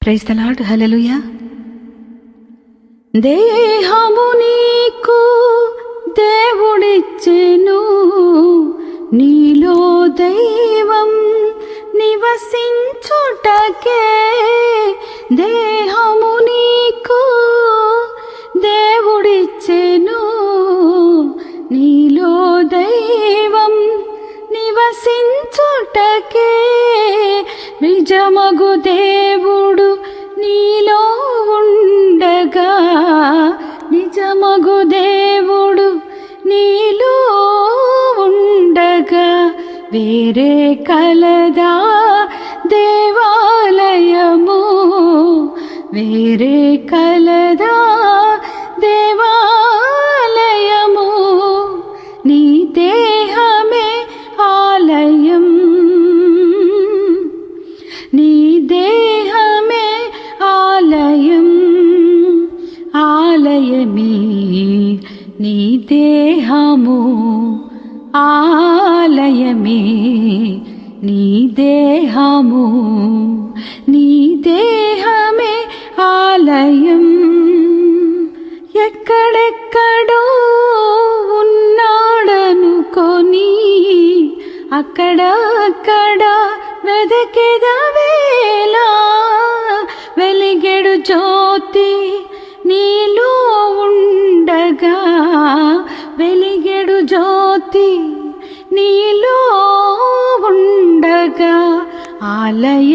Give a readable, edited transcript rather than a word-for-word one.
Praise the lord. హల్లెలూయా. దేహము నీకు దేవుడిచ్చెను, నీలో దైవం నివసించుటకే. దేహము నీకు దేవుడిచ్చెను, నీలో దైవం నివసించుటకే. నిజమగు దేవుడు నీలో ఉండగా, నిజమగు దేవుడు నీలో ఉండగా, వేరే కలదా దేవాలయము, వేరే కలదా దేవాలయము. నీ దేహమే ఆలయం, నీ దేహమే ఆలయం. ఆలయమే నీ దేహము, ఆలయమే నీ దేహము. నీ దేహమే ఆలయం. ఎక్కడెక్కడో ఉన్నాడనుకొని అక్కడక్కడ వెదకెదవేళ, వెలిగెడు జ్యోతి నీలో ఉండగా, వెలిగెడు జ్యోతి నీలో ఉండగా. ఆలయ